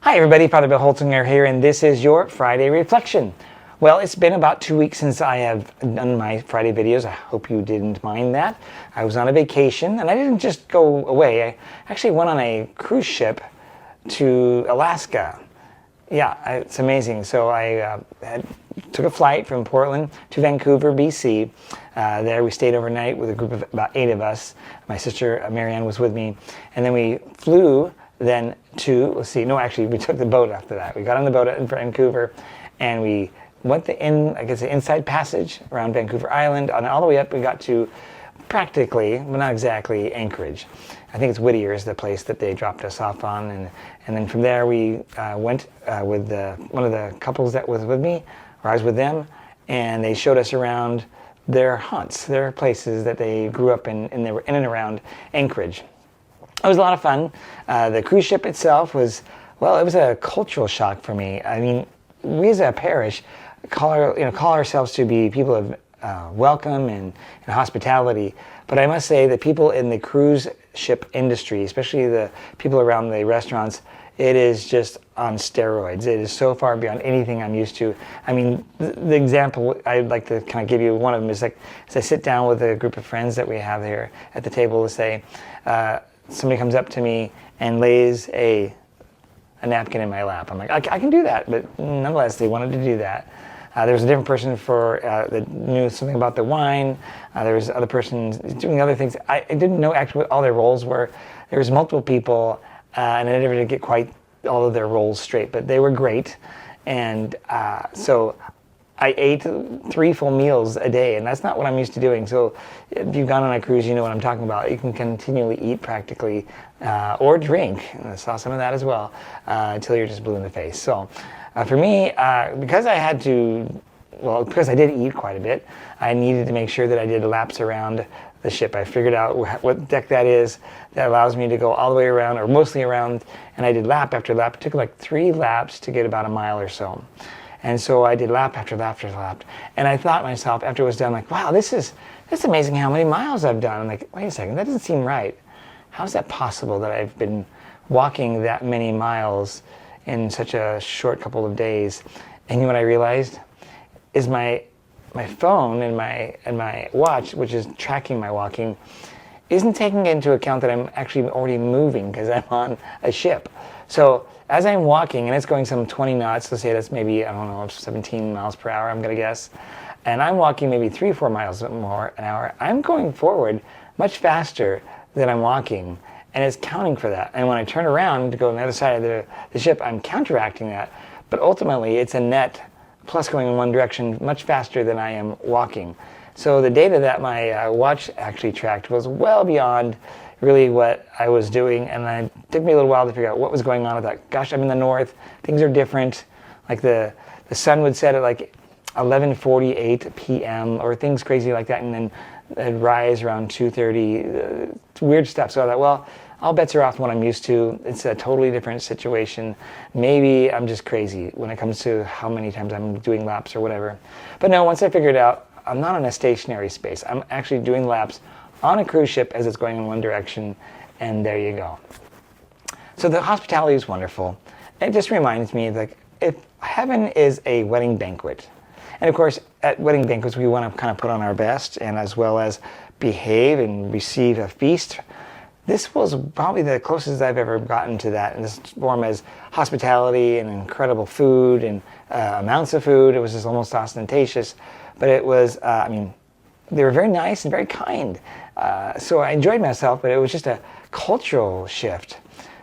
Hi everybody, Father Bill Holtzinger here, and this is your Friday Reflection. Well, it's been about 2 weeks since I have done my Friday videos. I hope you didn't mind that. I was on a vacation, and I didn't just go away. I actually went on a cruise ship to Alaska. Yeah, it's amazing. So I took a flight from Portland to Vancouver, BC. There we stayed overnight with a group of about 8 of us. My sister Marianne was with me, and then we flew then to, we took the boat after that. We got on the boat in Vancouver, and we went the inside passage around Vancouver Island, and all the way up we got to practically, but not exactly, Anchorage. I think it's Whittier is the place that they dropped us off on, and then from there we went with one of the couples that was with me, or I was with them, and they showed us around their haunts, their places that they grew up in, and they were in and around Anchorage. It was a lot of fun. The cruise ship itself was, well, it was a cultural shock for me. I mean, we as a parish call ourselves to be people of welcome and hospitality. But I must say that people in the cruise ship industry, especially the people around the restaurants, it is just on steroids. It is so far beyond anything I'm used to. I mean, the example I'd like to kind of give you, one of them is like, as I sit down with a group of friends that we have here at the table to say, somebody comes up to me and lays a napkin in my lap. I'm like, I can do that, but nonetheless, they wanted to do that. There was a different person that knew something about the wine. There was other persons doing other things. I didn't know actually what all their roles were. There was multiple people, and I never did get quite all of their roles straight, but they were great. And so I ate 3 full meals a day, and that's not what I'm used to doing. So if you've gone on a cruise, you know what I'm talking about. You can continually eat practically, or drink, and I saw some of that as well, until you're just blue in the face. So for me, because I did eat quite a bit, I needed to make sure that I did laps around the ship. I figured out what deck that is that allows me to go all the way around, or mostly around, and I did lap after lap. It took like 3 laps to get about a mile or so. And so I did lap after lap after lap. And I thought myself, after it was done, like, wow, that's amazing how many miles I've done. I'm like, wait a second, that doesn't seem right. How is that possible that I've been walking that many miles in such a short couple of days? And you know what I realized? Is my phone and my watch, which is tracking my walking, isn't taking into account that I'm actually already moving because I'm on a ship. So as I'm walking, and it's going some 20 knots, let's say that's maybe, 17 miles per hour, I'm going to guess, and I'm walking maybe 3 or 4 miles more an hour, I'm going forward much faster than I'm walking, and it's counting for that. And when I turn around to go on the other side of the ship, I'm counteracting that, but ultimately it's a net plus going in one direction much faster than I am walking. So the data that my watch actually tracked was well beyond really what I was doing, and it took me a little while to figure out what was going on. I thought, gosh, I'm in the north, things are different. Like the sun would set at like 11:48 p.m. or things crazy like that, and then it'd rise around 2:30, weird stuff. So I thought, well, all bets are off what I'm used to. It's a totally different situation. Maybe I'm just crazy when it comes to how many times I'm doing laps or whatever. But no, once I figured out, I'm not in a stationary space. I'm actually doing laps on a cruise ship as it's going in one direction, and there you go. So the hospitality is wonderful. It just reminds me that if heaven is a wedding banquet, and of course at wedding banquets we want to kind of put on our best and as well as behave and receive a feast. This was probably the closest I've ever gotten to that in this form as hospitality and incredible food and amounts of food. It was just almost ostentatious, but it was, they were very nice and very kind. So I enjoyed myself, but it was just a cultural shift.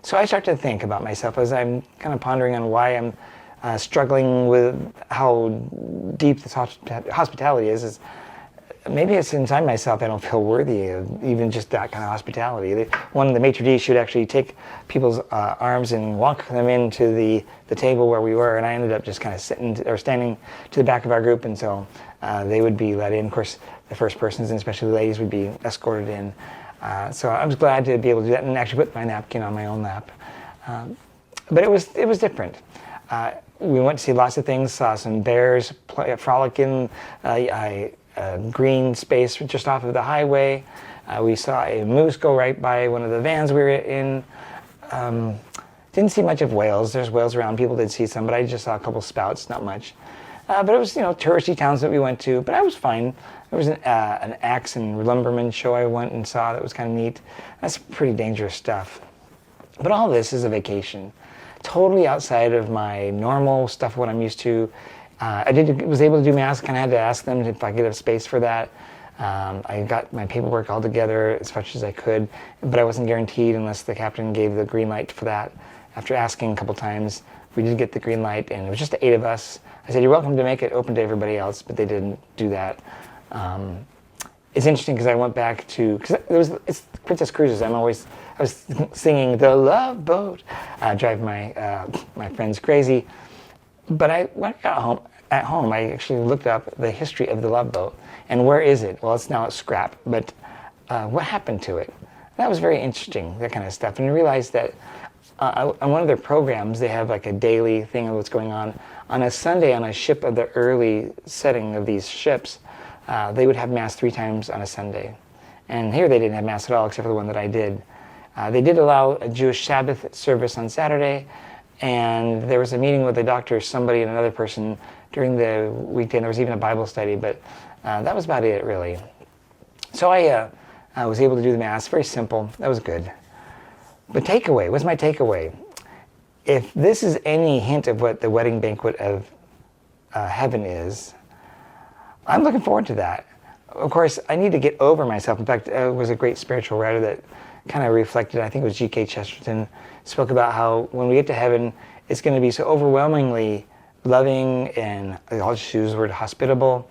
So I start to think about myself as I'm kind of pondering on why I'm struggling with how deep this hospitality is maybe it's inside myself I don't feel worthy of even just that kind of hospitality. One of the maitre d' should actually take people's arms and walk them into the table where we were, and I ended up just kind of standing to the back of our group, and so they would be let in. Of course, the first persons, and especially the ladies, would be escorted in. So I was glad to be able to do that and actually put my napkin on my own lap. But it was different. We went to see lots of things, saw some bears frolic in a green space just off of the highway. We saw a moose go right by one of the vans we were in. Didn't see much of whales. There's whales around. People did see some, but I just saw a couple spouts, not much. But it was, touristy towns that we went to, but I was fine. There was an axe and lumberman show I went and saw that was kind of neat. That's pretty dangerous stuff. But all this is a vacation. Totally outside of my normal stuff, what I'm used to. I was able to do Mass, kind of had to ask them if I could have space for that. I got my paperwork all together as much as I could, but I wasn't guaranteed unless the captain gave the green light for that. After asking a couple times, we did get the green light, and it was just the 8 of us. I said, you're welcome to make it open to everybody else, but they didn't do that. It's interesting because I went back to, it's Princess Cruises. I was singing The Love Boat, drive my friends crazy. But when I got home, I actually looked up the history of the Love Boat. And where is it? Well, it's now at scrap, but what happened to it? That was very interesting, that kind of stuff. And I realized that on one of their programs, they have like a daily thing of what's going on. On a Sunday, on a ship of the early setting of these ships, they would have Mass 3 times on a Sunday. And here they didn't have Mass at all, except for the one that I did. They did allow a Jewish Sabbath service on Saturday, and there was a meeting with the doctor, somebody, and another person during the weekday. There was even a Bible study, but that was about it, really. So I was able to do the Mass, very simple. That was good. But takeaway, what's my takeaway? If this is any hint of what the wedding banquet of heaven is, I'm looking forward to that. Of course, I need to get over myself. In fact, it was a great spiritual writer that kind of reflected, I think it was G.K. Chesterton, spoke about how when we get to heaven, it's going to be so overwhelmingly loving and, I'll just use the word hospitable,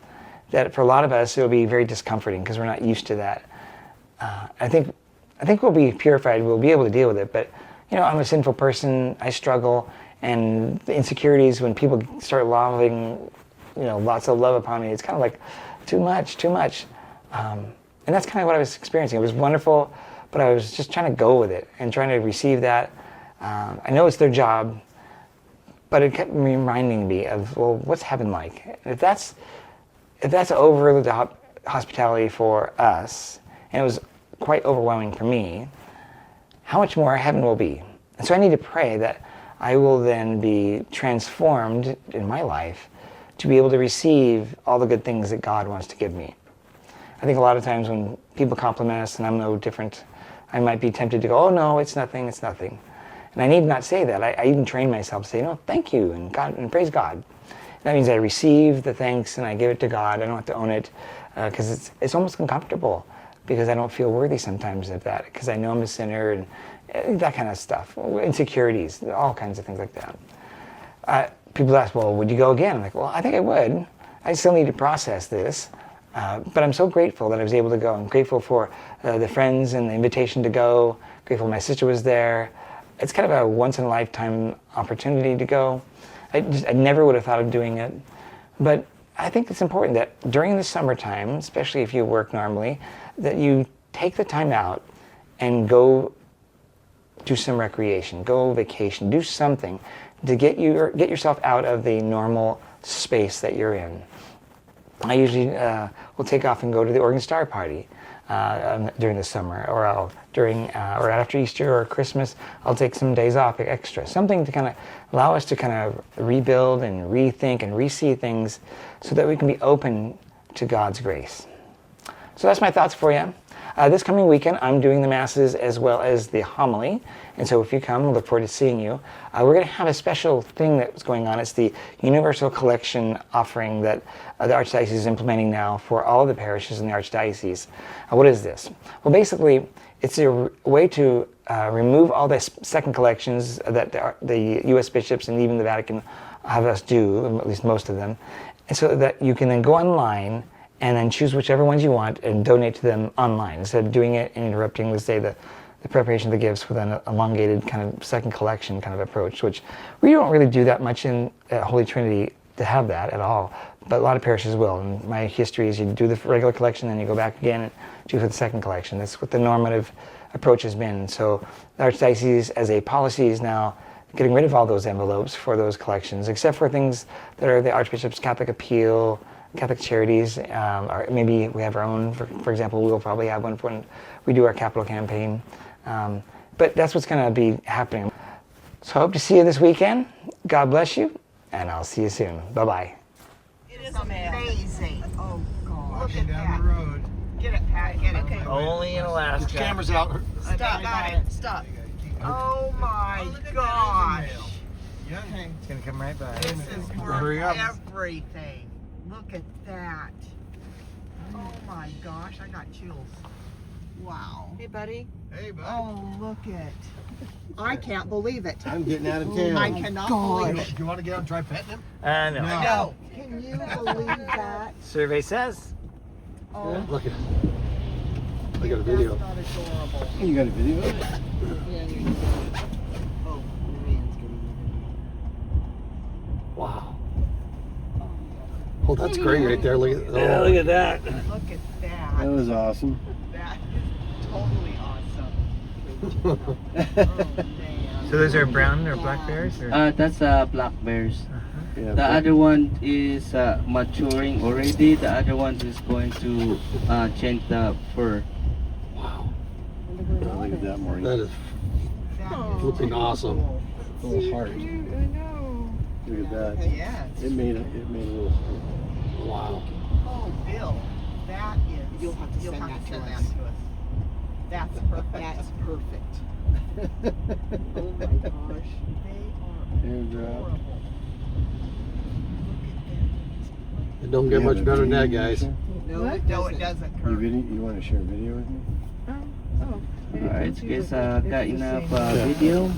that for a lot of us, it'll be very discomforting because we're not used to that. I think we'll be purified, we'll be able to deal with it, but I'm a sinful person, I struggle, and the insecurities when people start lobbing, lots of love upon me, it's kind of like too much. And that's kind of what I was experiencing. It was wonderful, but I was just trying to go with it and trying to receive that. I know it's their job, but it kept reminding me of, well, what's heaven like? If that's over the hospitality for us, and it was quite overwhelming for me, how much more heaven will be? And so I need to pray that I will then be transformed in my life to be able to receive all the good things that God wants to give me. I think a lot of times when people compliment us, and I'm no different, I might be tempted to go, oh no, it's nothing. And I need not say that. I even train myself to say, no, thank you, and praise God. That means I receive the thanks and I give it to God. I don't have to own it because it's almost uncomfortable because I don't feel worthy sometimes of that because I know I'm a sinner and that kind of stuff. Insecurities, all kinds of things like that. People ask, well, would you go again? I'm like, well, I think I would. I still need to process this. But I'm so grateful that I was able to go. I'm grateful for the friends and the invitation to go. Grateful my sister was there. It's kind of a once-in-a-lifetime opportunity to go. I never would have thought of doing it. But I think it's important that during the summertime, especially if you work normally, that you take the time out and go do some recreation, go vacation, do something to get yourself out of the normal space that you're in. I usually will take off and go to the Oregon Star Party during the summer, or or after Easter or Christmas, I'll take some days off extra. Something to kind of allow us to kind of rebuild and rethink and re-see things so that we can be open to God's grace. So that's my thoughts for you. This coming weekend, I'm doing the Masses as well as the homily. And so if you come, we'll look forward to seeing you. We're going to have a special thing that's going on. It's the Universal Collection offering that the Archdiocese is implementing now for all of the parishes in the Archdiocese. What is this? Well, basically, it's a way to remove all the second collections that the U.S. bishops and even the Vatican have us do, at least most of them, and so that you can then go online and then choose whichever ones you want and donate to them online instead of doing it and interrupting, let's say, the preparation of the gifts with an elongated kind of second collection kind of approach, which we don't really do that much in Holy Trinity to have that at all, but a lot of parishes will. And my history is you do the regular collection, then you go back again and do for the second collection. That's what the normative approach has been. So the Archdiocese as a policy is now getting rid of all those envelopes for those collections, except for things that are the Archbishop's Catholic Appeal, Catholic Charities, or maybe we have our own. For example, we'll probably have one when we do our capital campaign. But that's what's going to be happening. So hope to see you this weekend. God bless you, and I'll see you soon. Bye-bye. It is amazing. Oh, God. Walking down the road. Get it, Pat. Get it. Okay. Only in Get Alaska. your cameras out. Stop. Got it. Stop. Oh, my gosh. Yeah. It's gonna come right by. This is Hurry worth up. everything. Look at that. Oh, my gosh. I got chills. Wow. Hey, buddy. Hey, bud. Oh, look at. I can't believe it. I'm getting out of town. I cannot believe it. Do you want to get out and try petting him? No. No. No. Can you believe that? Survey says. Oh, Look at I got a video. that's not adorable. You got a video? Oh, the man's getting Wow. Oh, that's great right there. Look at Yeah, look at that. it. Look at That that. was awesome. That is totally awesome. Oh, man. So those are brown or black bears? Or? That's black bears. Yeah, The other one is maturing already. The other one is going to change the fur. Wow. Look at that, Maureen. That is flipping awesome. Little heart. I know. Look at that. Yes. It made a little. Wow. Oh, Bill, that is. You'll have to send that to us. That's perfect. That's perfect. Oh my gosh, they are Airdrop. horrible. It don't get much better than that, guys. No, it doesn't, Kurt. You want to share a video with me? Alright, guys, got enough video.